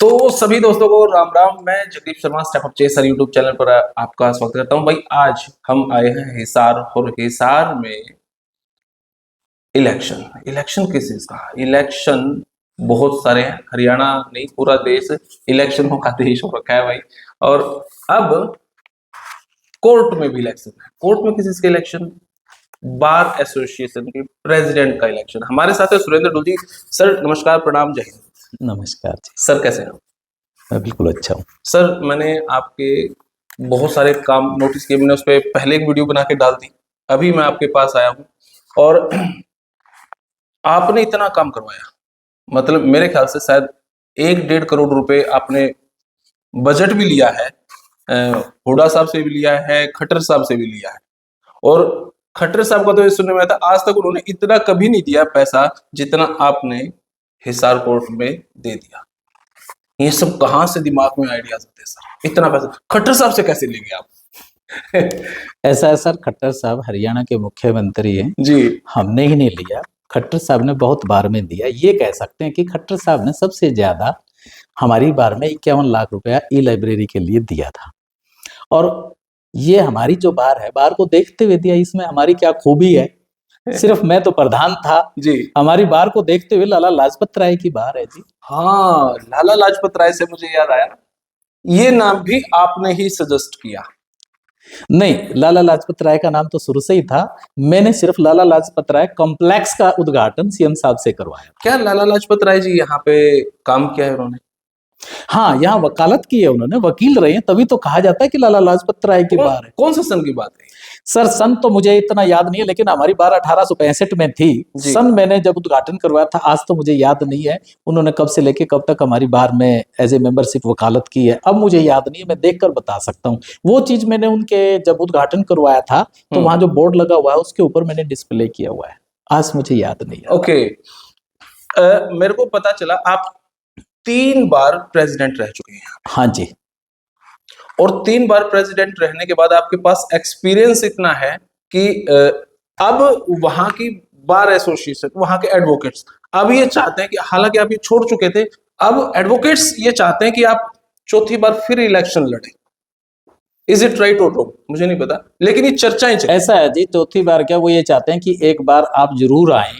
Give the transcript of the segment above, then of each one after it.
तो सभी दोस्तों को राम राम। मैं Jagdeep Sharma step up chaser YouTube channel पर आपका स्वागत करता हूं। भाई आज हम आए हैं हिसार, और हिसार में इलेक्शन। इलेक्शन किस चीज का? इलेक्शन बहुत सारे हैं, हरियाणा नहीं पूरा देश इलेक्शनों का देश हो रखा है भाई। और अब कोर्ट में भी इलेक्शन है। कोर्ट में किस चीज का इलेक्शन? बार एसोसिएशन के प्रेसिडेंट का इलेक्शन। हमारे साथ है सुरेंद्र डोजी। सर नमस्कार, प्रणाम, जय हिंद। नमस्कार जी। सर कैसे हैं? मैं बिल्कुल अच्छा हूँ सर मैंने आपके बहुत सारे काम नोटिस किए, मैंने उस पर पहले एक वीडियो बना के डाल दी। अभी मैं आपके पास आया हूँ और आपने इतना काम करवाया, मतलब मेरे ख्याल से शायद 1-1.5 करोड़ रुपए आपने बजट भी लिया है। हुडा साहब से भी लिया है, खट्टर साहब से भी लिया है। और खट्टर साहब का तो ये सुनने में आया था आज तक उन्होंने इतना कभी नहीं दिया पैसा जितना आपने हिसार कोर्ट में दे दिया। ये सब कहाँ से दिमाग में आइडियाज आते हैं सर? इतना पैसा खट्टर साहब से कैसे लेंगे आप? ऐसा है सर, खट्टर साहब हरियाणा के मुख्यमंत्री हैं जी। हमने ही नहीं लिया, खट्टर साहब ने बहुत बार में दिया। ये कह सकते हैं कि खट्टर साहब ने सबसे ज्यादा हमारी बार में 51 लाख रुपया ई लाइब्रेरी के लिए दिया था। और ये हमारी जो बार है, बार को देखते हुए दिया। इसमें हमारी क्या खूबी है? सिर्फ मैं तो प्रधान था जी। हमारी बार को देखते हुए लाला लाजपत राय की बार है जी। हाँ, लाला लाजपत राय से मुझे याद आया, ये नाम भी आपने ही सजेस्ट किया। नहीं, लाला लाजपत राय का नाम तो शुरू से ही था। मैंने सिर्फ लाला लाजपत राय कॉम्प्लेक्स का उद्घाटन सीएम साहब से करवाया। क्या लाला लाजपत राय जी यहाँ पे काम किया है उन्होंने? हाँ, यहाँ वकालत की है उन्होंने, वकील रहे हैं, तभी तो कहा जाता है कि लाला लाजपत राय की बार है। कौन सा सन की बात है सर? सन तो मुझे इतना याद नहीं है, लेकिन हमारी बार 1865 में थी। सन मैंने जब उद्घाटन करवाया था, आज तो मुझे याद नहीं है उन्होंने कब से लेके कब तक हमारी बार में एज ए मेंबरशिप वकालत की है। अब मुझे याद नहीं है, मैं देखकर बता सकता हूँ। वो चीज मैंने उनके जब उद्घाटन करवाया था तो वहां जो बोर्ड लगा हुआ है उसके ऊपर मैंने डिस्प्ले किया हुआ है। आज मुझे याद नहीं है। ओके। मेरे को पता चला आप 3 बार प्रेसिडेंट रह चुके हैं। हाँ जी। और 3 बार प्रेसिडेंट रहने के बाद आपके पास एक्सपीरियंस इतना है कि अब वहां की बार एसोसिएशन, वहां के एडवोकेट्स अब ये चाहते हैं कि हालांकि आप ये छोड़ चुके थे, अब एडवोकेट्स ये चाहते हैं कि आप चौथी बार फिर इलेक्शन लड़ें। इज इट राइट और रॉन्ग मुझे नहीं पता, लेकिन ये चर्चाएं चल। ऐसा है जी, चौथी बार क्या वो ये चाहते हैं कि एक बार आप जरूर आए,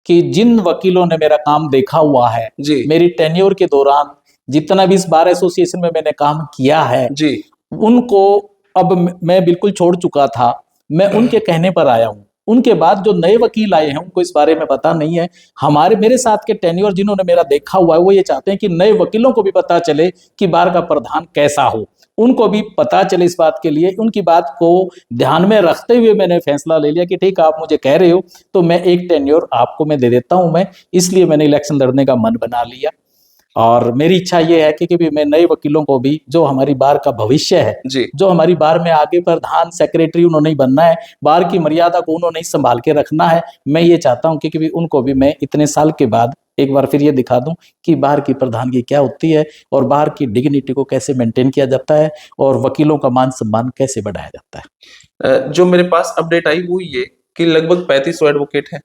कि जिन वकीलों ने मेरा काम देखा हुआ है जी, मेरी टेन्योर के दौरान, जितना भी इस बार एसोसिएशन में मैंने काम किया है जी, उनको अब मैं बिल्कुल छोड़ चुका था। मैं उनके कहने पर आया हूँ। उनके बाद जो नए वकील आए हैं उनको इस बारे में पता नहीं है। मेरे साथ के टेन्योर जिन्होंने मेरा देखा हुआ है वो ये चाहते हैं कि नए वकीलों को भी पता चले कि बार का प्रधान कैसा हो, उनको भी पता चले इस बात के लिए। उनकी बात को ध्यान में रखते हुए मैंने फैसला ले लिया कि ठीक है, आप मुझे कह रहे हो तो मैं एक टेन्योर आपको मैं दे देता हूं। मैं इसलिए मैंने इलेक्शन लड़ने का मन बना लिया। और मेरी इच्छा ये है कि मैं नए वकीलों को भी, जो हमारी बार का भविष्य है, जो हमारी बार में आगे प्रधान सेक्रेटरी उन्होंने ही बनना है, बार की मर्यादा को उन्होंने ही संभाल के रखना है, मैं ये चाहता हूं कि उनको भी मैं इतने साल के बाद एक बार फिर ये दिखा दूं कि बार की प्रधानगी क्या होती है और बार की डिग्निटी को कैसे मेंटेन किया जाता है और वकीलों का मान सम्मान कैसे बढ़ाया जाता है। जो मेरे पास अपडेट आई वो ये कि लगभग 3500 एडवोकेट हैं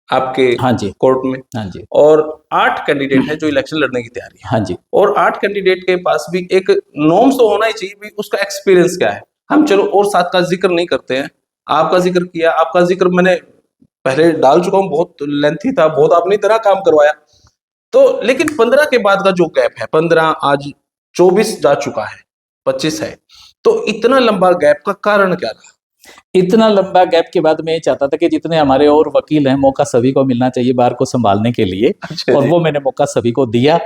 आपके हाँ जी कोर्ट में। हाँ जी। और 8 कैंडिडेट हैं जो इलेक्शन लड़ने की तैयारी है। हाँ जी। और 8 कैंडिडेट के पास भी एक नॉर्म्स तो होना ही चाहिए भी उसका एक्सपीरियंस क्या है। हम चलो और 7 का जिक्र नहीं करते हैं, आपका जिक्र किया, आपका जिक्र मैंने पहले डाल चुका हूँ, बहुत लेंथी था, बहुत आपने इतना काम करवाया। तो लेकिन 15 के बाद का जो गैप है, 15 आज 24 जा चुका है, 25 है, तो इतना लंबा गैप का कारण क्या रहा? इतना लंबा गैप के बाद मैं ये चाहता था कि जितने हमारे और वकील हैं, मौका सभी को मिलना चाहिए बार को संभालने के लिए। और वो मैंने मौका सभी को दिया।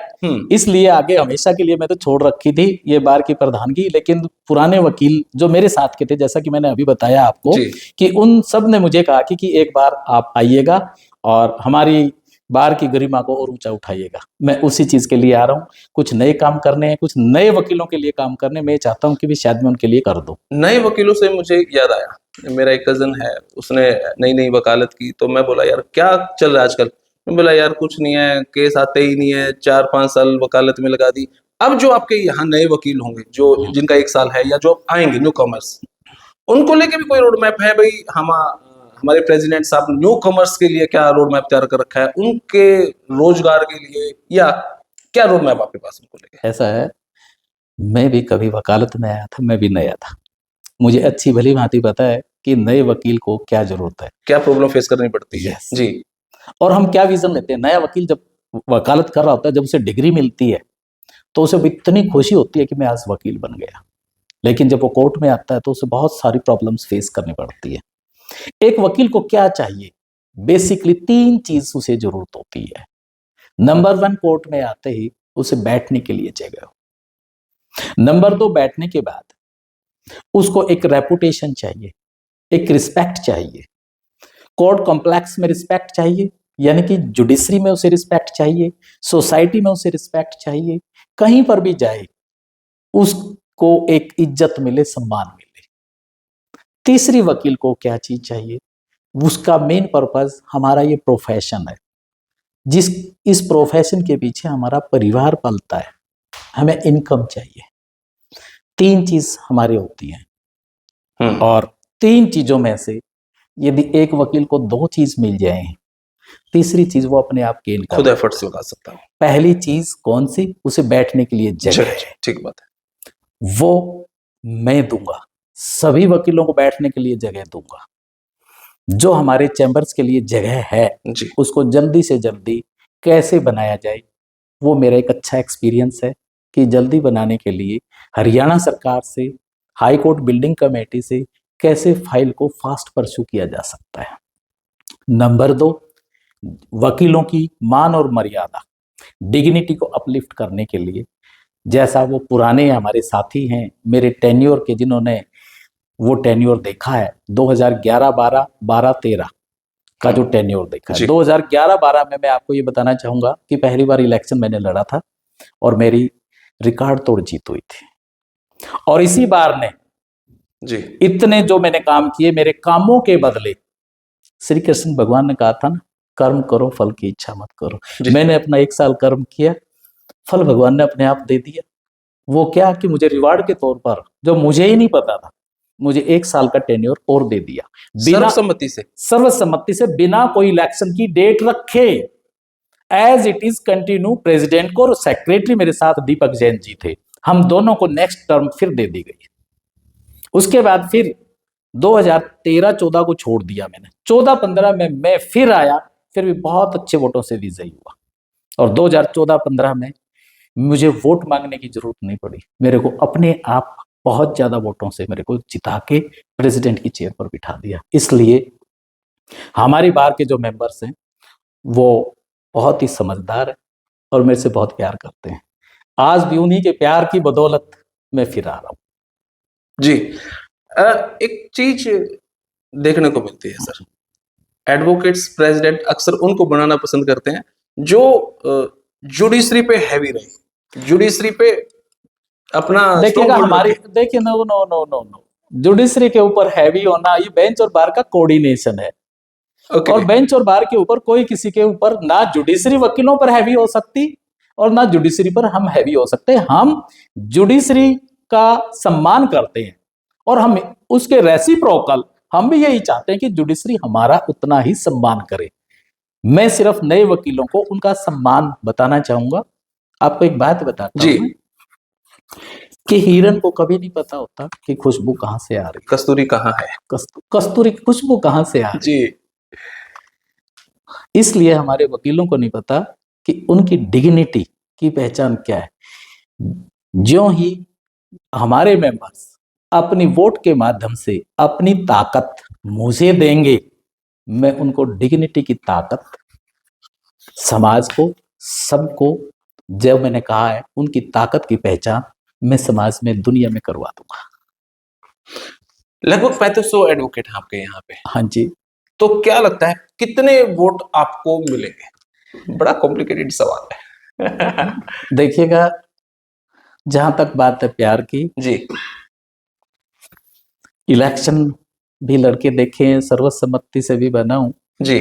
इसलिए आगे हमेशा के लिए मैं तो छोड़ रखी थी ये बार की प्रधानगी। लेकिन पुराने वकील जो मेरे साथ के थे, जैसा कि मैंने अभी बताया आपको, कि उन सब ने मुझे कहा कि एक बार आप आइएगा और हमारी बार की गरिमा को और ऊंचा उठाइएगा। मैं उसी चीज के लिए आ रहा हूँ। कुछ नए काम करने हैं, कुछ नए वकीलों के लिए काम करने। मैं चाहता हूँ कि भी शायद मैं उनके लिए कर दूं। नए वकीलों से मुझे याद आया, मेरा एक कजन है, उसने नई नई वकालत की, तो मैं बोला यार क्या चल रहा है आजकल? मैं बोला यार कुछ नहीं है, केस आते ही नहीं है, 4-5 साल वकालत में लगा दी। अब जो आपके यहाँ नए वकील होंगे, जो जिनका 1 साल है या जो आएंगे न्यू कॉमर्स, उनको लेके भी कोई रोड मैप है भाई? हमारे प्रेसिडेंट साहब न्यू कॉमर्स के लिए क्या रोड मैप तैयार कर रखा है, उनके रोजगार के लिए या क्या रोड मैप आपके पास उनको लेके? ऐसा है, मैं भी कभी वकालत में आया था, मैं भी नया था। मुझे अच्छी भली भांति पता है कि नए वकील को क्या जरूरत है। क्या प्रॉब्लम फेस करनी पड़ती है? यस। जी। और हम क्या विजन लेते हैं, नया वकील जब वकालत कर रहा होता है, जब उसे डिग्री मिलती है तो उसे इतनी खुशी होती है कि मैं आज वकील बन गया। लेकिन जब वो कोर्ट में आता है तो उसे बहुत सारी प्रॉब्लम्स फेस करनी पड़ती है। एक वकील को क्या चाहिए, बेसिकली 3 चीज उसे जरूरत होती है। नंबर 1, कोर्ट में आते ही उसे बैठने के लिए जगह हो। नंबर 2, बैठने के बाद उसको एक रेपुटेशन चाहिए, एक रिस्पेक्ट चाहिए। कोर्ट कॉम्प्लेक्स में रिस्पेक्ट चाहिए, यानी कि जुडिशरी में उसे रिस्पेक्ट चाहिए, सोसाइटी में उसे रिस्पेक्ट चाहिए, कहीं पर भी जाए उसको एक इज्जत मिले, सम्मान मिले। तीसरी, वकील को क्या चीज चाहिए, उसका मेन पर्पस हमारा ये प्रोफेशन है, इस प्रोफेशन के पीछे हमारा परिवार पलता है, हमें इनकम चाहिए। 3 चीज हमारी होती हैं और 3 चीजों में से यदि एक वकील को 2 चीज मिल जाए, तीसरी चीज वो अपने आप गेन कर खुद लेता एफर्ट से बता सकता हूँ। है। पहली चीज कौन सी, उसे बैठने के लिए जगह है, ठीक बात है। वो मैं दूंगा। सभी वकीलों को बैठने के लिए जगह दूंगा। जो हमारे चैम्बर्स के लिए जगह है जी। उसको जल्दी से जल्दी कैसे बनाया जाए, वो मेरा एक अच्छा एक्सपीरियंस है कि जल्दी बनाने के लिए हरियाणा सरकार से, हाई कोर्ट बिल्डिंग कमेटी से कैसे फाइल को फास्ट परस्यू किया जा सकता है। नंबर 2, वकीलों की मान और मर्यादा, डिग्निटी को अपलिफ्ट करने के लिए, जैसा वो पुराने हमारे साथी हैं मेरे टेन्योर के, जिन्होंने वो टेन्योर देखा है 2011-12, 12-13 का जो टेन्योर देखा है। 2011-12 में मैं आपको ये बताना चाहूंगा कि पहली बार इलेक्शन मैंने लड़ा था और मेरी रिकॉर्ड तोड़ जीत हुई थी। और इसी बार ने जी। इतने जो मैंने काम किए, मेरे कामों के बदले श्री कृष्ण भगवान ने कहा था ना, कर्म करो फल की इच्छा मत करो। मैंने अपना 1 साल कर्म किया, फल भगवान ने अपने आप दे दिया। वो क्या कि मुझे रिवार्ड के तौर पर, जो मुझे ही नहीं पता था, मुझे 1 साल का टेन्योर और दे दिया, बिना सर्वसम्मति से, बिना कोई इलेक्शन की डेट रखे। As it is continue president को, और सेक्रेटरी मेरे साथ दीपक जैन जी थे, हम दोनों को नेक्स्ट टर्म फिर दे दी गई। उसके बाद फिर 2013-14 को छोड़ दिया मैंने, 14-15 में मैं फिर आया, फिर भी बहुत अच्छे वोटों से विजयी हुआ। और 2014-15 में मुझे वोट मांगने की जरूरत नहीं पड़ी, मेरे को अपने आप बहुत ज्यादा वोटों से मेरे को जिता के प्रेसिडेंट की चेयर पर बिठा दिया। इसलिए हमारी बार के जो मेंबर्स हैं वो बहुत ही समझदार है और मेरे से बहुत प्यार करते हैं। आज भी उन्हीं के प्यार की बदौलत मैं फिर आ रहा हूँ। जी। एक चीज देखने को मिलती है सर, एडवोकेट्स प्रेसिडेंट अक्सर उनको बनाना पसंद करते हैं जो जुडिशरी पे हैवी रहे, जुडिशरी पे अपना देखिएगा हमारी, देखिए no no no no no, judiciary के ऊपर हैवी होना ये बेंच और बार का कोऑर्डिनेशन है। और बेंच और बार के ऊपर कोई किसी के ऊपर, ना जुडिशरी वकीलों पर हैवी हो सकती और ना जुडिशरी पर हम हैवी हो सकते। हम जुडिशरी का सम्मान करते हैं और हम उसके रेसिप्रोकल हम भी यही चाहते हैं कि जुडिशरी हमारा उतना ही सम्मान करे। मैं सिर्फ नए वकीलों को उनका सम्मान बताना चाहूंगा। आपको एक बात बताता हूं कि हिरन को कभी नहीं पता होता कि खुशबू कहां से आ रही, कस्तूरी कहाँ है, कस्तूरी की खुशबू कहां से आ रही। जी। इसलिए हमारे वकीलों को नहीं पता कि उनकी डिग्निटी की पहचान क्या है। ज्यों ही हमारे मेंबर्स अपनी वोट के माध्यम से अपनी ताकत मुझे देंगे, मैं उनको डिग्निटी की ताकत, समाज को, सबको, जो मैंने कहा है उनकी ताकत की पहचान मैं समाज में, दुनिया में करवा दूंगा। लगभग 3500 एडवोकेट हैं आपके यहाँ पे। हाँ जी। तो क्या लगता है कितने वोट आपको मिलेंगे? बड़ा कॉम्प्लिकेटेड सवाल है। देखिएगा, जहां तक बात है प्यार की, जी, इलेक्शन भी लड़के देखे हैं, सर्वसम्मति से भी बना हूं जी।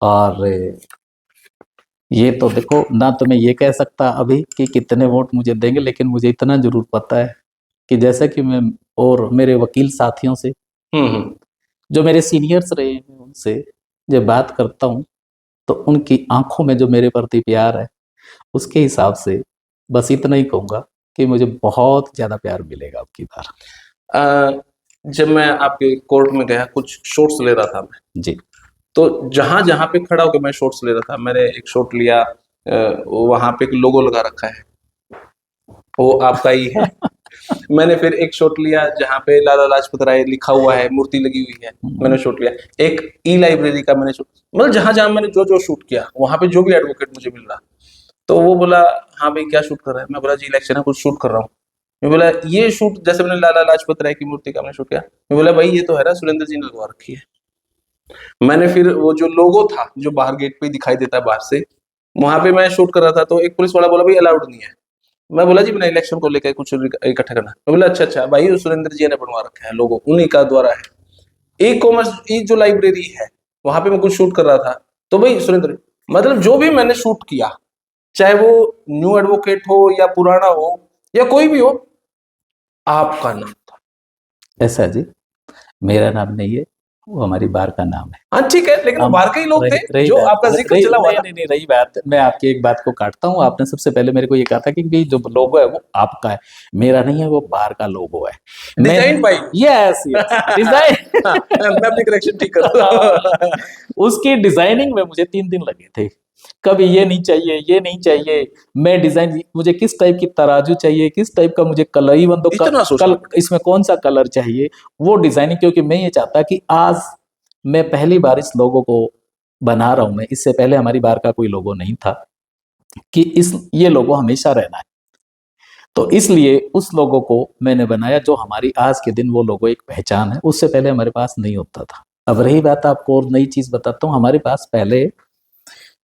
और ये तो देखो, ना तो मैं ये कह सकता अभी कि कितने वोट मुझे देंगे, लेकिन मुझे इतना जरूर पता है कि जैसा कि मैं और मेरे वकील साथियों से, जो मेरे सीनियर्स रहे हैं, उनसे जब बात करता हूं तो उनकी आंखों में जो मेरे प्रति प्यार है उसके हिसाब से बस इतना ही कहूँगा कि मुझे बहुत ज़्यादा प्यार मिलेगा अब की बार। जब मैं आपके कोर्ट में गया, कुछ शॉट्स ले रहा था मैं, जी। तो जहां जहां पे खड़ा होकर मैं शॉट्स ले रहा था, मैंने एक शॉट लिया, वहां पे एक लोगो लगा रखा है, वो आपका ही है। मैंने फिर एक शॉट लिया जहां पे लाला लाजपत राय लिखा हुआ है, मूर्ति लगी हुई है, मैंने शूट लिया। एक ई लाइब्रेरी का मैंने शूट, मतलब जहां जहां मैंने जो जो शूट किया, वहां पे जो भी एडवोकेट मुझे मिल रहा, तो वो बोला, हाँ भाई क्या शूट कर रहा है? मैं बोला जी इलेक्शन है, कुछ शूट कर रहा हूँ। मैं बोला ये शूट, जैसे मैंने लाला लाजपत राय की मूर्ति का मैंने शूट किया, मैं बोला भाई ये तो है ना सुरेंद्र जी ने लगवा रखी है। मैंने फिर वो जो लोगो था जो बाहर गेट पे दिखाई देता है बाहर से, वहां पे मैं शूट कर रहा था, तो एक पुलिस वाला बोला भाई अलाउड नहीं है। मैं बोला जी मैंने इलेक्शन को लेकर कुछ इकट्ठा करना। मैं बोला अच्छा अच्छा भाई, वो सुरेंद्र जी ने बनवा रखा है लोगो, उन्हीं का द्वारा है। ई कॉमर्स ई जो लाइब्रेरी है, वहां पे मैं कुछ शूट कर रहा था, तो भाई सुरेंद्र, मतलब जो भी मैंने शूट किया, चाहे वो न्यू एडवोकेट हो या पुराना हो या कोई भी हो, आपका नाम था। ऐसा है जी, मेरा नाम नहीं है, वो हमारी बार का नाम है। हाँ ठीक है, लेकिन वो हम बाहर के ही लोग थे रही जो बात, आपका जिक्र चला हुआ नहीं था। नहीं नहीं, रही बात, मैं आपकी एक बात को काटता हूँ। आपने सबसे पहले मेरे को ये कहा था कि भाई जो लोगो है वो आपका है, मेरा नहीं है, वो बाहर का लोगो है। डिजाइन भाई। Yes yes, design. मैं अपनी करेक्शन ठीक कर दूं। उसकी डिजाइनिंग में मुझे 3 दिन लगे थे। कभी ये नहीं चाहिए, ये नहीं चाहिए, मैं डिजाइन, मुझे किस टाइप की तराजू चाहिए, किस टाइप का मुझे कलर, इवन तो इतना सोचना पड़ता इसमें कौन सा कलर चाहिए, वो डिजाइनिंग। क्योंकि मैं ये चाहता कि आज मैं पहली बार इस लोगो को बना रहा हूं, मैं इससे पहले हमारी बार का कोई लोगो नहीं था, कि इस ये लोगो हमेशा रहना है। तो इसलिए उस लोगो को मैंने बनाया जो हमारी आज के दिन वो लोगो एक पहचान है, उससे पहले हमारे पास नहीं होता था। अब रही बात, आपको और नई चीज बताता हूँ, हमारे पास पहले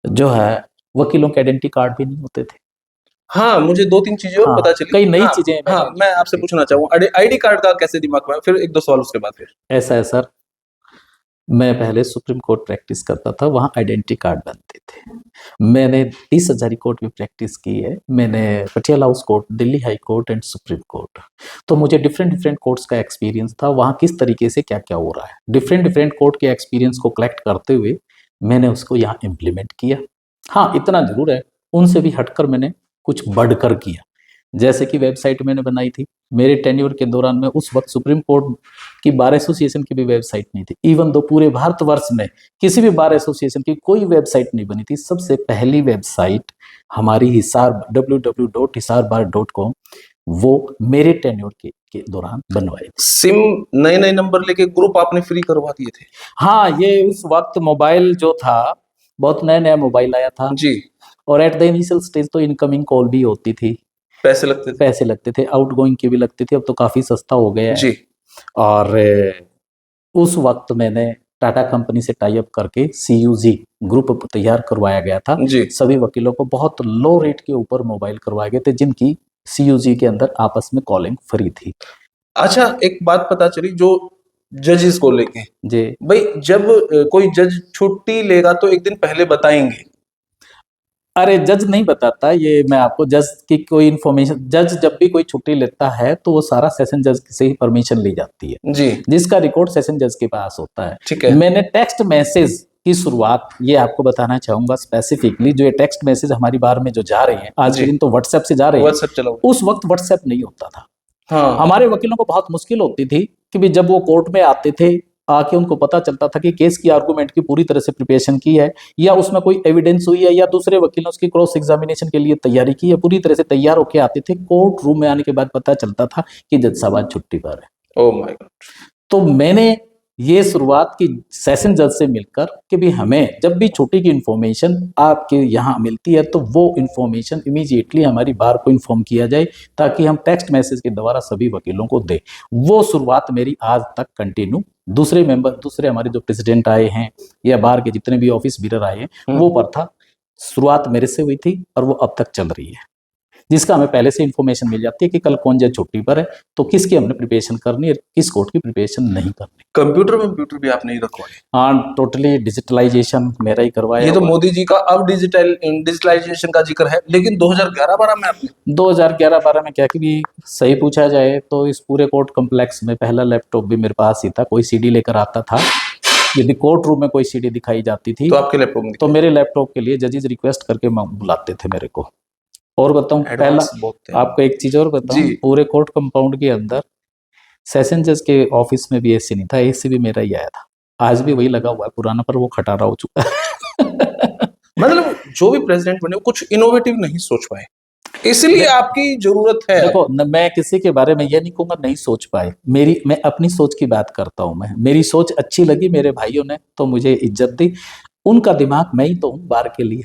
जो है वकीलों के आइडेंटिटी कार्ड भी नहीं होते थे। हाँ, मुझे 2-3 चीजें और हाँ, पता चली। कई नई हाँ, चीजें हाँ, मैंने मैं आपसे पूछना चाहूंगा आईडी कार्ड का कैसे दिमाग में, फिर 1-2 सवाल उसके बाद फिर। ऐसा है सर, मैं पहले सुप्रीम कोर्ट प्रैक्टिस करता था, वहाँ आइडेंटिटी कार्ड बनते थे। मैंने 30 हजारी कोर्ट भी प्रैक्टिस की है, मैंने Patiala house court, Delhi high court and supreme court. तो मुझे डिफरेंट डिफरेंट कोर्ट्स का एक्सपीरियंस था, वहाँ किस तरीके से क्या क्या हो रहा है, डिफरेंट डिफरेंट कोर्ट के एक्सपीरियंस को कलेक्ट करते हुए मैंने उसको यहाँ इम्प्लीमेंट किया। हाँ, इतना जरूर है, उनसे भी हटकर मैंने कुछ बढ़कर किया। जैसे कि वेबसाइट मैंने बनाई थी मेरे टेन्योर के दौरान में, उस वक्त सुप्रीम कोर्ट की बार एसोसिएशन की भी वेबसाइट नहीं थी। इवन दो पूरे भारतवर्ष में किसी भी बार एसोसिएशन की कोई वेबसाइट नहीं बनी थी। सबसे पहली वेबसाइट हमारी हिसार www.hisarbar.com, वो मेरे टेन्योर के दौरान बनवाई थी। सिम नए नए नंबर लेके ग्रुप आपने फ्री करवा दिए थे। हाँ, ये उस वक्त मोबाइल जो था, बहुत नया नया मोबाइल आया था जी, और एट द इनिशियल स्टेज तो इनकमिंग कॉल भी होती थी, पैसे लगते थे। पैसे लगते थे, आउटगोइंग की भी लगती थी। अब तो काफी सस्ता हो गया है। जी, और उस वक्त मैंने टाटा कंपनी से टाई अप करके CUG ग्रुप तैयार करवाया गया था। जी। सभी वकीलों को बहुत लो रेट के ऊपर मोबाइल करवाए गए थे, जिनकी CUG के अंदर आपस में कॉलिंग फ्री थी। अच्छा, एक बात पता चली जो जजेस को लेके, जी, भाई जब कोई जज छुट्टी लेगा तो एक दिन पहले बताएंगे। अरे जज नहीं बताता ये, मैं आपको जज की कोई इन्फॉर्मेशन, जज जब भी कोई छुट्टी लेता है तो वो सारा सेशन जज से ही परमिशन ली जाती है, जी, जिसका रिकॉर्ड सेशन जज के पास होता है। ठीक है। मैंने टेक्स्ट मैसेज की शुरुआत ये आपको बताना चाहूंगा स्पेसिफिकली, जो ये टेक्स्ट मैसेज हमारी बार में जो जा रहे हैं आज के जी। दिन, तो व्हाट्सएप से जा रहे हैं। व्हाट्सएप चलाओ। उस वक्त व्हाट्सएप नहीं होता था। हाँ, हमारे वकीलों को बहुत मुश्किल होती थी कि भी जब वो कोर्ट में आते थे, आके उनको पता चलता था कि केस की आर्गुमेंट की पूरी तरह से प्रिपरेशन की है, या उसमें कोई एविडेंस हुई है, या दूसरे वकीलों उसकी क्रॉस एग्जामिनेशन के लिए तैयारी की है, पूरी तरह से तैयार होके आते थे। कोर्ट रूम में आने के बाद पता चलता था कि जज साहब आज छुट्टी पर है। Oh my God. तो मैंने ये शुरुआत की सेशन जज से मिलकर कि भी हमें जब भी छुट्टी की इंफॉर्मेशन आपके यहाँ मिलती है तो वो इंफॉर्मेशन इमीडिएटली हमारी बार को इन्फॉर्म किया जाए, ताकि हम टेक्स्ट मैसेज के द्वारा सभी वकीलों को दें। वो शुरुआत मेरी आज तक कंटिन्यू, दूसरे हमारे जो प्रेसिडेंट आए हैं या बार के जितने भी ऑफिस बीरर आए हैं, वो प्रथा शुरुआत मेरे से हुई थी और वो अब तक चल रही है, जिसका हमें पहले से इंफॉर्मेशन मिल जाती है कि कल कौन जज छुट्टी पर है, तो किसकी हमने प्रिपरेशन करनी है, किस कोर्ट की प्रिपरेशन नहीं करनी। कंप्यूटर भी आपने ही रखवाए। हाँ, टोटली डिजिटलाइजेशन मेरा ही करवाया ये तो हुआ। मोदी जी का अब डिजिटलाइजेशन का जिक्र है, लेकिन 2011-12 में आपने 2011-12 में क्या कि भी सही पूछा जाए तो इस पूरे कोर्ट कॉम्प्लेक्स में पहला लैपटॉप भी मेरे पास ही था। कोई CD लेकर आता था, यदि कोर्ट रूम में कोई CD दिखाई जाती थी तो आपके लैपटॉप में तो मेरे लैपटॉप के लिए जजेस रिक्वेस्ट करके बुलाते थे मेरे को। और बताऊं, पहला एडवांस बहुत थे। आपको एक चीज और बताऊं, जी। पूरे कोर्ट कंपाउंड के अंदर सेशन जज के ऑफिस में भी एसी नहीं था, एसी भी मेरा ही आया था। आज भी वही लगा हुआ है पुराना, पर वो खटारा हो चुका है। मतलब जो भी प्रेसिडेंट बने वो कुछ इनोवेटिव नहीं सोच पाए, इसलिए आपकी जरूरत है। देखो मैं किसी के बारे में ये नहीं कहूंगा नहीं सोच पाए, मैं अपनी सोच की बात करता हूं। मैं मेरी सोच अच्छी लगी मेरे भाइयों ने तो मुझे इज्जत दी। उनका दिमाग मैं ही तो हूं बार के लिए,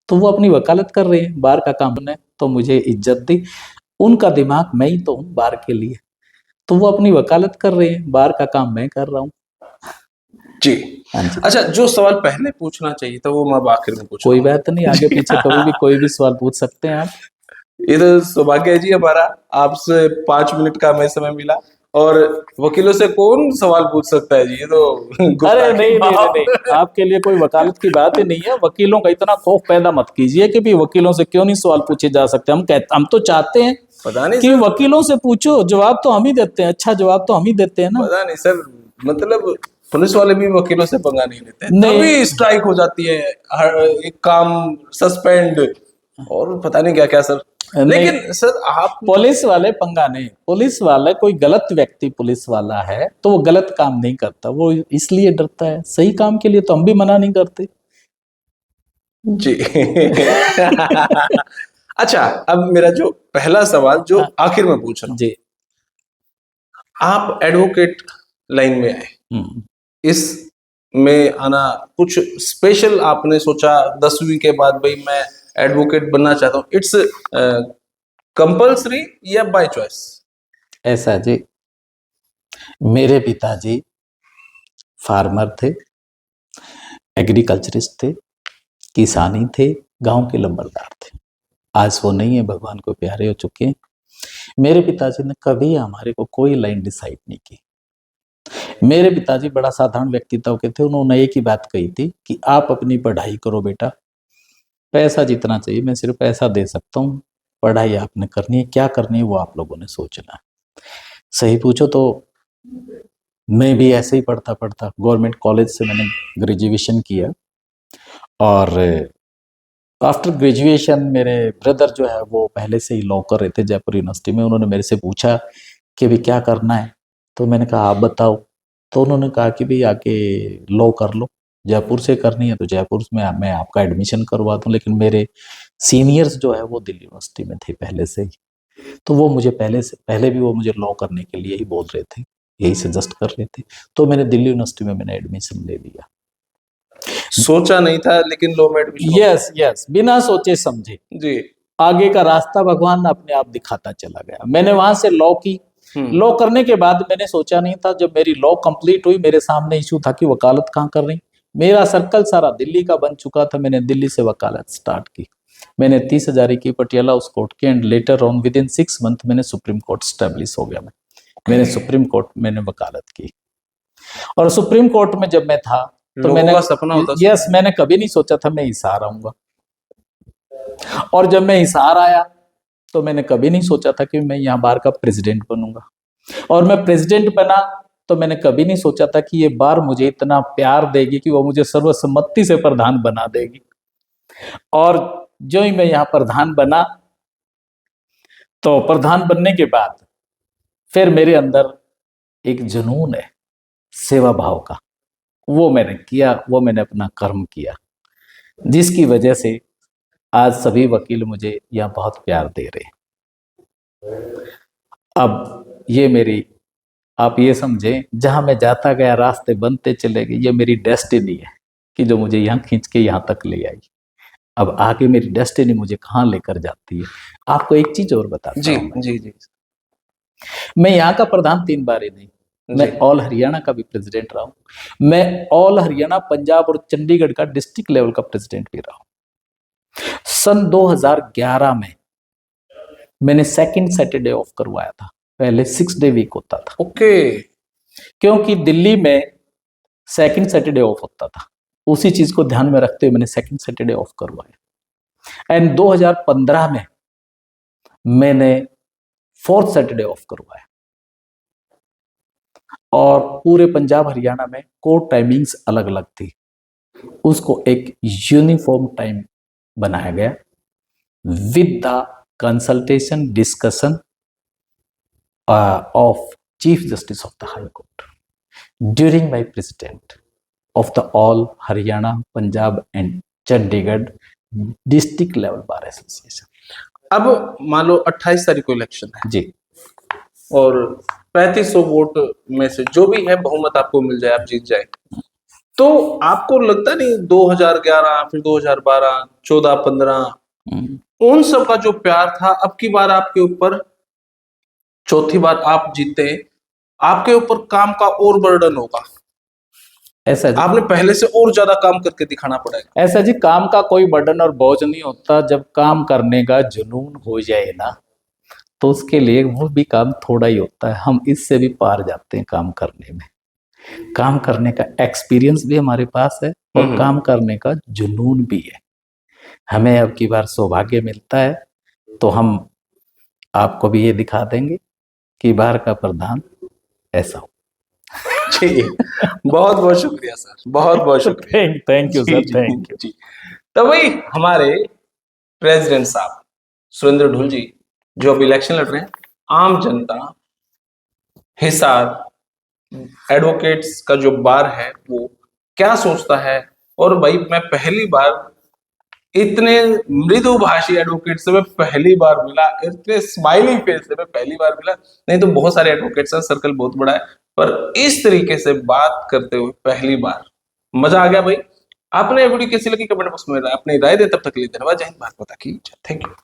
तो वो अपनी वकालत कर रहे हैं, बार का काम ने तो मुझे इज्जत दी। उनका दिमाग मैं ही तो हूं बार के लिए, तो वो अपनी वकालत कर रहे हैं, बार का काम मैं कर रहा हूँ। जी। हाँ जी। अच्छा, जो सवाल पहले पूछना चाहिए था वो मैं अब आखिर में पूछ रहा कोई हूँ। बात नहीं, आगे पीछे कभी भी कोई भी सवाल पूछ सकते हैं आप। ये तो सौभाग्य है जी हमारा, आपसे 5 मिनट का हमें समय मिला, और वकीलों से कौन सवाल पूछ सकता है जी, ये तो अरे गुस्ताखी नहीं नहीं नहीं नहीं, माफ। आपके लिए कोई वकालत की बात ही नहीं है। वकीलों का इतना खौफ पैदा मत कीजिए कि भी वकीलों से क्यों नहीं सवाल पूछे जा सकते। हम तो चाहते हैं पता नहीं कि सर, वकीलों से पूछो, जवाब तो हम ही देते हैं, अच्छा जवाब तो हम ही देते हैं ना। पता नहीं सर, मतलब पुलिस वाले भी वकीलों से पंगा नहीं लेते हैं, नहीं तभी स्ट्राइक हो जाती है, एक काम सस्पेंड, और पता नहीं क्या क्या सर। नहीं, लेकिन सर आप, पुलिस वाले पंगा नहीं, पुलिस वाला कोई गलत व्यक्ति पुलिस वाला है तो वो गलत काम नहीं करता, वो इसलिए डरता है। सही काम के लिए तो हम भी मना नहीं करते। जी। अच्छा, अब मेरा जो पहला सवाल जो हाँ, आखिर में पूछ रहा हूँ, जी। आप एडवोकेट लाइन में आए, हम्म, इस में आना कुछ स्पेशल आपने सोचा 10वीं के बाद भाई मैं एडवोकेट बनना चाहता हूँ, इट्स कंपल्सरी या बाय चॉइस? ऐसा जी, मेरे पिताजी फार्मर थे, एग्रीकल्चरिस्ट थे, किसानी थे, गांव के लंबरदार थे। आज वो नहीं है, भगवान को प्यारे हो चुके हैं। मेरे पिताजी ने कभी हमारे को कोई लाइन डिसाइड नहीं की। मेरे पिताजी बड़ा साधारण व्यक्तित्व के थे। उन्होंने एक ही बात कही थी कि आप अपनी पढ़ाई करो बेटा, पैसा जितना चाहिए मैं सिर्फ पैसा दे सकता हूँ, पढ़ाई आपने करनी है, क्या करनी है वो आप लोगों ने सोचना है। सही पूछो तो मैं भी ऐसे ही पढ़ता पढ़ता गवर्नमेंट कॉलेज से मैंने ग्रेजुएशन किया, और आफ्टर ग्रेजुएशन मेरे ब्रदर जो है वो पहले से ही लॉ कर रहे थे जयपुर यूनिवर्सिटी में। उन्होंने मेरे से पूछा कि भी क्या करना है, तो मैंने कहा आप बताओ। तो उन्होंने कहा कि भाई आके लॉ कर लो, जयपुर से करनी है तो जयपुर में मैं आपका एडमिशन करवा दूं। लेकिन मेरे सीनियर्स जो है वो दिल्ली यूनिवर्सिटी में थे पहले से ही, तो वो मुझे पहले भी वो मुझे लॉ करने के लिए ही बोल रहे थे, यही सजेस्ट कर रहे थे। तो मैंने दिल्ली यूनिवर्सिटी में मैंने एडमिशन ले लिया। सोचा नहीं था लेकिन लॉ में एडमिशन हो यस यस, बिना सोचे समझे गया। जी। आगे का रास्ता भगवान अपने आप दिखाता चला गया। मैंने वहां से लॉ की। लॉ करने के बाद मैंने सोचा नहीं था, जब मेरी लॉ कंप्लीट हुई मेरे सामने इशू था कि वकालत कहाँ कर रही। मेरा सर्कल सारा दिल्ली का बन चुका था। मैंने दिल्ली से वकालत स्टार्ट की। मैंने 30,000 की पटियाला उस कोर्ट की, and later on with in 6 month मैंने सुप्रीम कोर्ट स्टैब्लिश हो गया। मैंने सुप्रीम कोर्ट मैंने वकालत की, और सुप्रीम कोर्ट में जब मैं था तो लोगों मैंने, का सपना होता है। यस, मैंने कभी नहीं सोचा था मैं हिसार आऊंगा। और जब मैं हिसार आया तो मैंने कभी नहीं सोचा था कि मैं यहाँ बार का प्रेसिडेंट बनूंगा। और मैं प्रेसिडेंट बना तो मैंने कभी नहीं सोचा था कि ये बार मुझे इतना प्यार देगी कि वो मुझे सर्वसम्मति से प्रधान बना देगी। और जो ही मैं यहाँ प्रधान बना, तो प्रधान बनने के बाद फिर मेरे अंदर एक जुनून है सेवा भाव का, वो मैंने किया, वो मैंने अपना कर्म किया, जिसकी वजह से आज सभी वकील मुझे यहाँ बहुत प्यार दे रहे हैं। अब ये मेरी, आप ये समझें, जहां मैं जाता गया रास्ते बनते चले गए। ये मेरी डेस्टिनी है कि जो मुझे यहाँ खींच के यहाँ तक ले आई। अब आगे मेरी डेस्टिनी मुझे कहाँ लेकर जाती है। आपको एक चीज और बताता जी हूँ, जी जी मैं यहाँ का प्रधान 3 बार ही नहीं, मैं जी। ऑल हरियाणा का भी प्रेसिडेंट रहा हूँ। मैं ऑल हरियाणा, पंजाब और चंडीगढ़ का डिस्ट्रिक्ट लेवल का प्रेसिडेंट भी रहा हूँ। सन 2011 में मैंने सेकंड सैटरडे ऑफ करवाया था, पहले 6 डे वीक होता था। ओके। क्योंकि दिल्ली में सेकंड सैटरडे ऑफ होता था, उसी चीज को ध्यान में रखते हुए मैंने सेकंड सैटरडे ऑफ करवाया। एंड 2015 में मैंने फोर्थ सैटरडे ऑफ करवाया। और पूरे पंजाब हरियाणा में कोर्ट टाइमिंग्स अलग अलग थी, उसको एक यूनिफॉर्म टाइम बनाया गया। with the consultation discussion of Chief Justice of the High Court during my president of the all Haryana, Punjab and Chandigarh district level bar association. अब मान लो 28 तारीख को इलेक्शन है जी, और 3500 वोट में से जो भी है बहुमत आपको मिल जाए, आप जीत जाए, तो आपको लगता नहीं 2011 फिर 2012 14 15 उन सब का जो प्यार था अब की बार आपके ऊपर, चौथी बार आप जीते, आपके ऊपर काम का और बर्डन होगा, ऐसा जी, आपने पहले से और ज्यादा काम करके दिखाना पड़ेगा। ऐसा जी, काम का कोई बर्डन और बोझ नहीं होता। जब काम करने का जुनून हो जाए ना, तो उसके लिए वो भी काम थोड़ा ही होता है। हम इससे भी पार जाते हैं काम करने में। काम करने का एक्सपीरियंस भी हमारे पास है और काम करने का जुनून भी है। हमें अब की बार सौभाग्य मिलता है तो हम आपको भी ये दिखा देंगे कि बार का प्रधान ऐसा हो। जी, बहुत बहुत शुक्रिया सर, बहुत बहुत शुक्रिया। थैंक यू जी, सर, जी, थैंक यू। जी। तो वही हमारे प्रेसिडेंट साहब सुरेंद्र ढुल जी जो अब इलेक्शन लड़ रहे हैं, आम जनता, हिसार एडवोकेट्स का जो बार है वो क्या सोचता है, और भाई मैं पहली बार इतने मृदुभाषी एडवोकेट से मैं पहली बार मिला, इतने स्माइलिंग फेस से मैं पहली बार मिला। नहीं तो बहुत सारे एडवोकेट्स हैं, सर्कल बहुत बड़ा है, पर इस तरीके से बात करते हुए पहली बार मजा आ गया भाई। आपने वीडियो कैसी लगी कमेंट बॉक्स में अपनी राय दे, तब तक के लिए धन्यवाद। जय हिंद, भारत माता की जय। Thank you.